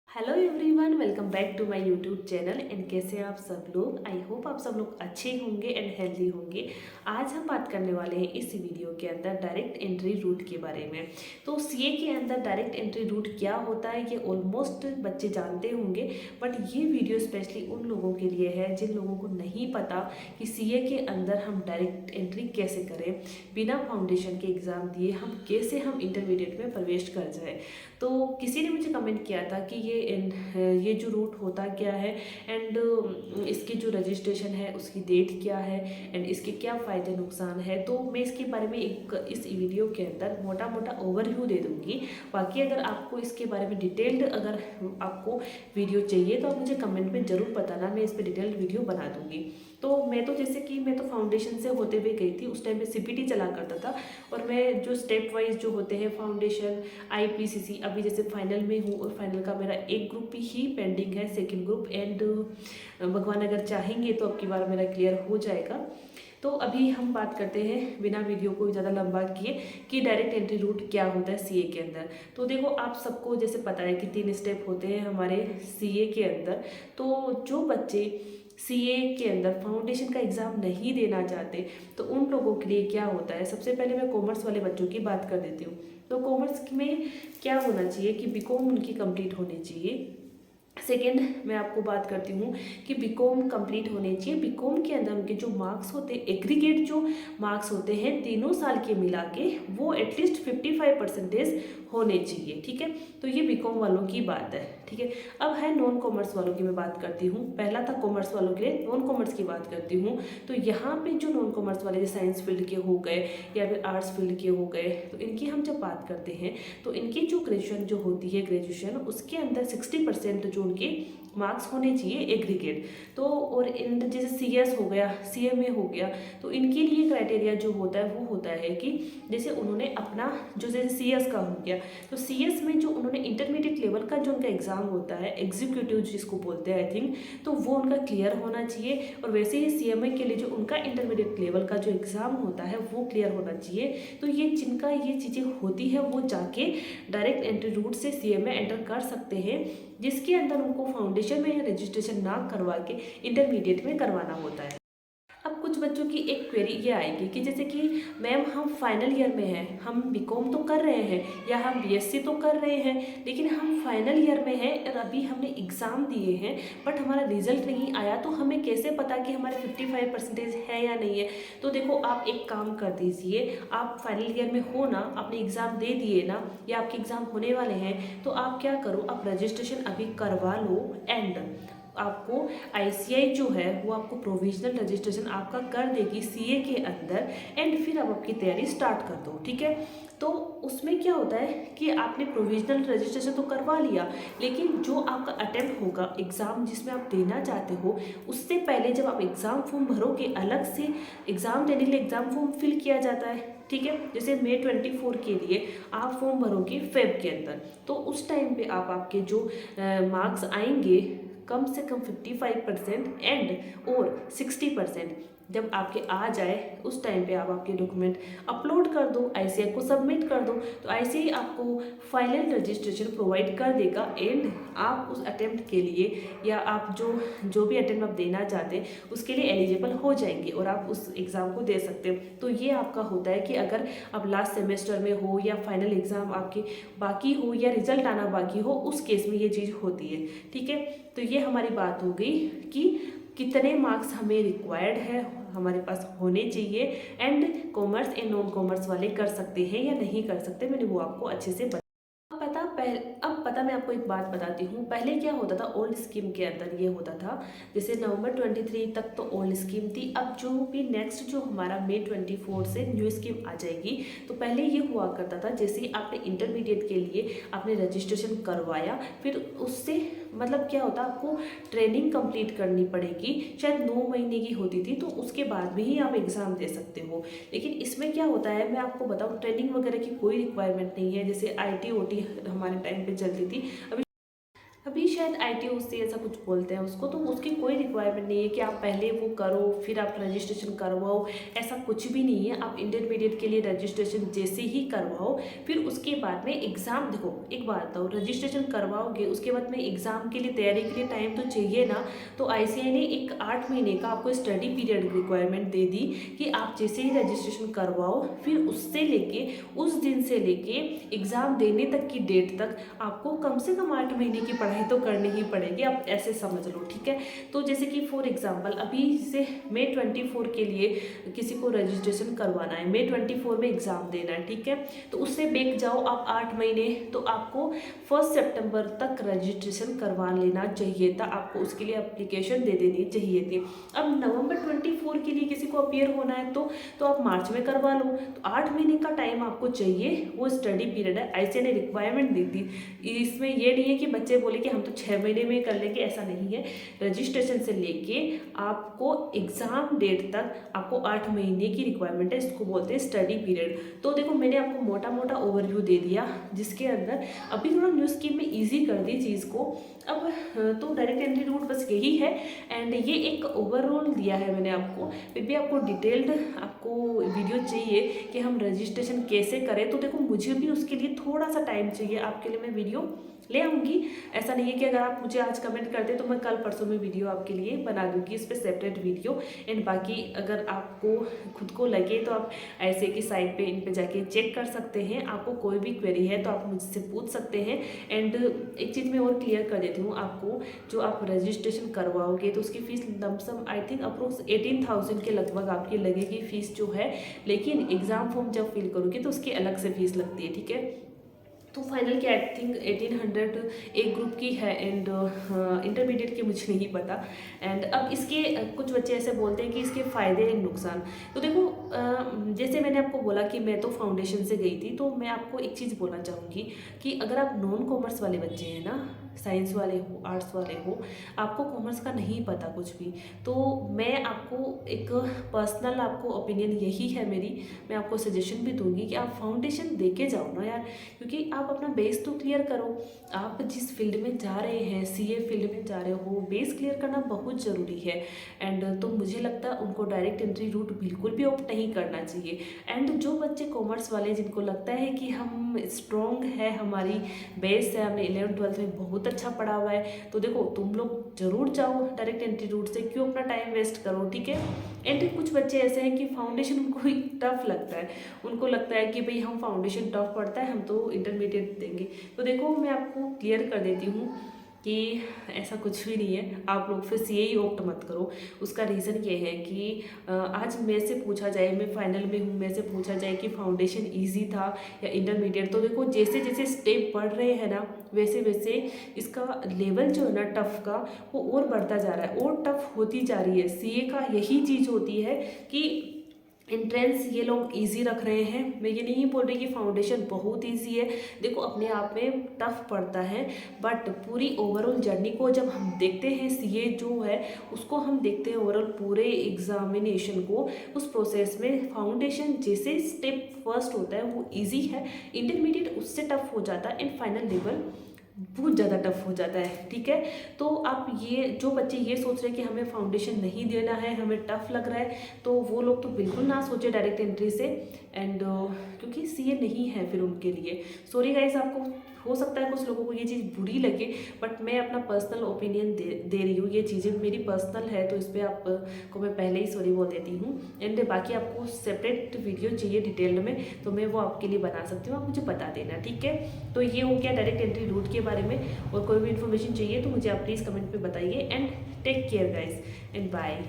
Hello everyone, welcome back to my YouTube channel. And कैसे हैं आप सब लोग? आई होप आप सब लोग अच्छे होंगे एंड हेल्दी होंगे। आज हम बात करने वाले हैं इस वीडियो के अंदर डायरेक्ट एंट्री रूट के बारे में। तो सीए के अंदर डायरेक्ट एंट्री रूट क्या होता है ये ऑलमोस्ट बच्चे जानते होंगे, बट ये वीडियो स्पेशली उन लोगों के लिए है जिन लोगों को नहीं पता कि सीए के अंदर हम डायरेक्ट एंट्री कैसे करें, बिना फाउंडेशन के एग्ज़ाम दिए हम इंटरमीडिएट में प्रवेश कर जाए। तो किसी ने मुझे कमेंट किया था कि ये जो रूट होता क्या है एंड इसकी जो रजिस्ट्रेशन है उसकी डेट क्या है एंड इसके क्या फ़ायदे नुकसान है। तो मैं इसके बारे में इस वीडियो के अंदर मोटा मोटा ओवरव्यू दे दूँगी। बाकी अगर आपको इसके बारे में डिटेल्ड अगर आपको वीडियो चाहिए तो आप मुझे कमेंट में ज़रूर बताना, मैं इस पर डिटेल्ड वीडियो बना दूँगी। तो मैं तो फाउंडेशन से होते हुए गई थी, उस टाइम पे सीपीटी चला करता था और मैं जो स्टेप वाइज जो होते हैं फाउंडेशन आईपीसीसी, अभी जैसे फाइनल में हूँ और फाइनल का मेरा एक ग्रुप ही पेंडिंग है, सेकंड ग्रुप। एंड भगवान अगर चाहेंगे तो अब की बार मेरा क्लियर हो जाएगा। तो अभी हम बात करते हैं बिना वीडियो को ज़्यादा लंबा किए कि डायरेक्ट एंट्री रूट क्या होता है सीए के अंदर। तो देखो, आप सबको जैसे पता है कि 3 स्टेप होते हैं हमारे सीए के अंदर। तो जो बच्चे सीए के अंदर फाउंडेशन का एग्ज़ाम नहीं देना चाहते तो उन लोगों के लिए क्या होता है। सबसे पहले मैं कॉमर्स वाले बच्चों की बात कर देती हूँ। तो कॉमर्स में क्या होना चाहिए कि बीकॉम उनकी कंप्लीट होनी चाहिए। सेकेंड मैं आपको बात करती हूँ कि बीकॉम कंप्लीट होने चाहिए। बीकॉम के अंदर उनके जो मार्क्स होते हैं, एग्रीगेट जो मार्क्स होते हैं तीनों साल के मिला के, वो एटलीस्ट 55% होने चाहिए। ठीक है, तो ये बीकॉम वालों की बात है। ठीक है, अब है नॉन कॉमर्स वालों की मैं बात करती हूँ। पहला था कॉमर्स वालों के लिए, नॉन कॉमर्स की बात करती हूँ। तो यहाँ पे जो नॉन कॉमर्स वाले जो साइंस फील्ड के हो गए या फिर आर्ट्स फील्ड के हो गए, तो इनकी हम जब बात करते हैं तो इनकी जो ग्रेजुएशन जो होती है, ग्रेजुएशन उसके अंदर 60% जो उनके मार्क्स होने चाहिए एग्रीगेट। तो और इन जैसे सीएस हो गया, सीएमए हो गया, तो इनके लिए क्राइटेरिया जो होता है वो होता है कि जैसे उन्होंने अपना जो जैसे सीएस का हो गया, तो सीएस में जो उन्होंने इंटरमीडिएट लेवल का जो उनका एग्ज़ाम होता है, एग्जीक्यूटिव जिसको बोलते हैं आई थिंक, तो वो उनका क्लियर होना चाहिए। और वैसे ही सीएमए के लिए जो उनका इंटरमीडिएट लेवल का जो एग्ज़ाम होता है वो क्लियर होना चाहिए। तो ये जिनका ये चीज़ें होती है वो जाके डायरेक्ट एंट्री रूट से सीएमए एंटर कर सकते हैं, जिसके अंदर उनको फाउंडेशन में रजिस्ट्रेशन ना करवा के इंटरमीडिएट में करवाना होता है। अब कुछ बच्चों की एक क्वेरी ये आएगी कि जैसे कि मैम हम फाइनल ईयर में हैं, हम बीकॉम तो कर रहे हैं या हम बीएससी तो कर रहे हैं, लेकिन हम फाइनल ईयर में हैं और अभी हमने एग्ज़ाम दिए हैं बट हमारा रिजल्ट नहीं आया, तो हमें कैसे पता कि हमारे 55% है या नहीं है। तो देखो, आप एक काम कर दीजिए, आप फाइनल ईयर में हो ना, आपने एग्ज़ाम दे दिए ना या आपके एग्ज़ाम होने वाले हैं, तो आप क्या करो, आप रजिस्ट्रेशन अभी करवा लो एंड आपको आईसीआई जो है वो आपको प्रोविजनल रजिस्ट्रेशन आपका कर देगी सीए के अंदर। एंड फिर आप आपकी तैयारी स्टार्ट कर दो। ठीक है, तो उसमें क्या होता है कि आपने प्रोविजनल रजिस्ट्रेशन तो करवा लिया, लेकिन जो आपका अटेम्प्ट होगा एग्ज़ाम जिसमें आप देना चाहते हो, उससे पहले जब आप एग्ज़ाम फॉर्म भरोगे, अलग से एग्ज़ाम देने के लिए एग्ज़ाम फॉर्म फिल किया जाता है। ठीक है, जैसे May 24 के लिए आप फॉर्म भरोगे फेब के अंदर, तो उस टाइम पे आप आपके जो मार्क्स आएंगे कम से कम 55% एंड और 60% जब आपके आ जाए, उस टाइम पे आप आपके डॉक्यूमेंट अपलोड कर दो, आईसीआई को सबमिट कर दो, तो आईसीआई आपको फाइनल रजिस्ट्रेशन प्रोवाइड कर देगा। एंड आप उस अटेम्प्ट के लिए या आप जो भी अटेम्प्ट आप देना चाहते हैं उसके लिए एलिजिबल हो जाएंगे और आप उस एग्ज़ाम को दे सकते हो। तो ये आपका होता है कि अगर आप लास्ट सेमेस्टर में हो या फाइनल एग्ज़ाम आपके बाकी हो या रिजल्ट आना बाकी हो, उस केस में ये चीज़ होती है। ठीक है, तो ये हमारी बात हो गई कि कितने मार्क्स हमें रिक्वायर्ड है, हमारे पास होने चाहिए and commerce and non commerce वाले कर सकते हैं या नहीं कर सकते, मैंने वो आपको अच्छे से अब पता मैं आपको एक बात बताती हूँ। पहले क्या होता था, ओल्ड स्कीम के अंदर ये होता था, जैसे नवंबर 23 तक तो ओल्ड स्कीम थी। अब जो भी नेक्स्ट जो हमारा May 24 से न्यू स्कीम आ जाएगी, तो पहले ये हुआ करता था जैसे आपने इंटरमीडिएट के लिए आपने रजिस्ट्रेशन करवाया, फिर उससे मतलब क्या होता, आपको ट्रेनिंग कंप्लीट करनी पड़ेगी, शायद 9 महीने की होती थी, तो उसके बाद भी ही आप एग्ज़ाम दे सकते हो। लेकिन इसमें क्या होता है, मैं आपको बताऊँ, ट्रेनिंग वगैरह की कोई रिक्वायरमेंट नहीं है। जैसे आईटी ओटी हमारे टाइम पे चलती थी, अभी शायद ITOC ऐसा कुछ बोलते हैं उसको, तो उसकी कोई रिक्वायरमेंट नहीं है कि आप पहले वो करो फिर आप रजिस्ट्रेशन करवाओ, ऐसा कुछ भी नहीं है। आप इंटरमीडिएट के लिए रजिस्ट्रेशन जैसे ही करवाओ फिर उसके बाद में एग्ज़ाम, देखो एक बात बताओ, रजिस्ट्रेशन करवाओगे उसके बाद में एग्ज़ाम के लिए तैयारी के लिए टाइम तो चाहिए ना। तो ICAI ने एक 8 महीने का आपको स्टडी पीरियड रिक्वायरमेंट दे दी कि आप जैसे ही रजिस्ट्रेशन करवाओ फिर उससे लेके उस दिन से लेके एग्ज़ाम देने तक की डेट तक आपको कम से कम 8 महीने की पढ़ाई तो करनी ही पड़ेगी, आप ऐसे समझ लो, ठीक है। तो जैसे कि फॉर एग्जांपल अभी से मई 24 के लिए किसी को रजिस्ट्रेशन करवाना है, मई 24 में एग्ज़ाम देना है, ठीक है। तो उससे बेक जाओ आप 8 महीने, तो आपको 1 सितंबर तक रजिस्ट्रेशन करवा लेना चाहिए था, आपको उसके लिए एप्लीकेशन दे देनी चाहिए थी। अब नवंबर 24 के लिए किसी को अपीयर होना है तो आप मार्च में करवा लो। तो 8 महीने का टाइम आपको चाहिए, वो स्टडी पीरियड है, ICAI ने रिक्वायरमेंट दी थी। इसमें ये नहीं है कि बच्चे बोले कि हम तो 6 महीने में कर लेंगे, ऐसा नहीं है। रजिस्ट्रेशन से लेके आपको एग्ज़ाम डेट तक आपको 8 महीने की रिक्वायरमेंट है, इसको बोलते हैं स्टडी पीरियड। तो देखो मैंने आपको मोटा मोटा ओवरव्यू दे दिया जिसके अंदर अभी थोड़ा न्यू स्कीम में ईजी कर दी चीज़ को। अब तो डायरेक्ट एंट्री रूट बस यही है एंड ये एक ओवरऑल दिया है मैंने आपको। फिर भी आपको डिटेल्ड आपको वीडियो चाहिए कि हम रजिस्ट्रेशन कैसे करें, तो देखो मुझे भी उसके लिए थोड़ा सा टाइम चाहिए, आपके लिए मैं वीडियो ले आऊँगी। ऐसा नहीं है कि अगर आप मुझे आज कमेंट करते तो मैं कल परसों में वीडियो आपके लिए बना दूँगी, इस पर सेपरेट वीडियो। एंड बाकी अगर आपको खुद को लगे तो आप ऐसे की साइट पे इन पे जाके चेक कर सकते हैं, आपको कोई भी क्वेरी है तो आप मुझसे पूछ सकते हैं। एंड एक चीज़ मैं और क्लियर कर देती हूँ आपको, जो आप रजिस्ट्रेशन करवाओगे तो उसकी fees lump sum I think approx 18,000 के लगभग आपकी लगेगी फ़ीस जो है, लेकिन एग्ज़ाम फॉर्म जब फिल करोगे तो उसकी अलग से फ़ीस लगती है, ठीक है। तो फाइनल की आई थिंक 1800 एक ग्रुप की है एंड इंटरमीडिएट की मुझे नहीं पता। एंड अब इसके कुछ बच्चे ऐसे बोलते हैं कि इसके फ़ायदे एंड नुकसान। तो देखो जैसे मैंने आपको बोला कि मैं तो फाउंडेशन से गई थी, तो मैं आपको एक चीज़ बोलना चाहूँगी कि अगर आप नॉन कॉमर्स वाले बच्चे हैं ना, साइंस वाले हो आर्ट्स वाले हो, आपको कॉमर्स का नहीं पता कुछ भी, तो मैं आपको एक पर्सनल आपको ओपिनियन यही है मेरी, मैं आपको सजेशन भी दूंगी कि आप फाउंडेशन दे के जाओ ना यार, क्योंकि आप अपना बेस तो क्लियर करो। आप जिस फील्ड में जा रहे हैं, CA फील्ड में जा रहे हो, बेस क्लियर करना बहुत ज़रूरी है। एंड तो मुझे लगता है उनको डायरेक्ट एंट्री रूट बिल्कुल भी ऑप्ट नहीं करना चाहिए। एंड जो बच्चे कॉमर्स वाले जिनको लगता है कि हम स्ट्रॉन्ग है, हमारी बेस है, हमने 11th-12th में बहुत अच्छा पढ़ा हुआ है, तो देखो तुम लोग जरूर जाओ डायरेक्ट एंट्री रूट से, क्यों अपना टाइम वेस्ट करो, ठीक है। एंड कुछ बच्चे ऐसे हैं कि फाउंडेशन उनको टफ लगता है, उनको लगता है कि भाई हम फाउंडेशन टफ पढ़ता है, हम तो इंटरमीडिएट देंगे। तो देखो मैं आपको क्लियर कर देती हूँ कि ऐसा कुछ भी नहीं है, आप लोग फिर CA ही ऑप्ट मत करो। उसका रीज़न ये है कि आज मेरे से पूछा जाए, मैं फाइनल में हूँ, मेरे से पूछा जाए कि फाउंडेशन इजी था या इंटरमीडिएट, तो देखो जैसे जैसे स्टेप बढ़ रहे हैं ना, वैसे वैसे इसका लेवल जो है ना टफ का, वो और बढ़ता जा रहा है और टफ होती जा रही है। CA का यही चीज़ होती है कि एंट्रेंस ये लोग इजी रख रहे हैं। मैं ये नहीं बोल रही कि फाउंडेशन बहुत इजी है, देखो अपने आप में टफ पड़ता है, बट पूरी ओवरऑल जर्नी को जब हम देखते हैं, CA जो है उसको हम देखते हैं ओवरऑल पूरे एग्जामिनेशन को, उस प्रोसेस में फाउंडेशन जैसे स्टेप फर्स्ट होता है वो इजी है, इंटरमीडिएट उससे टफ हो जाता है, एंड फाइनल लेवल बहुत ज़्यादा टफ हो जाता है, ठीक है। तो आप ये जो बच्चे ये सोच रहे हैं कि हमें फाउंडेशन नहीं देना है, हमें टफ लग रहा है, तो वो लोग तो बिल्कुल ना सोचे डायरेक्ट एंट्री से। एंड क्योंकि CA नहीं है फिर उनके लिए। सॉरी गाइस, आपको हो सकता है कुछ लोगों को ये चीज़ बुरी लगे, बट मैं अपना पर्सनल ओपिनियन दे रही हूँ, ये चीज़ें मेरी पर्सनल है, तो इस पर आपको मैं पहले ही सॉरी बोल देती हूँ। एंड बाकी आपको सेपरेट वीडियो चाहिए डिटेल्ड में, तो मैं वो आपके लिए बना सकती हूँ, आप मुझे बता देना, ठीक है। तो ये हो गया डायरेक्ट एंट्री रूट के बारे में, और कोई भी इन्फॉर्मेशन चाहिए तो मुझे आप प्लीज़ कमेंट पे बताइए। And take care guys and bye.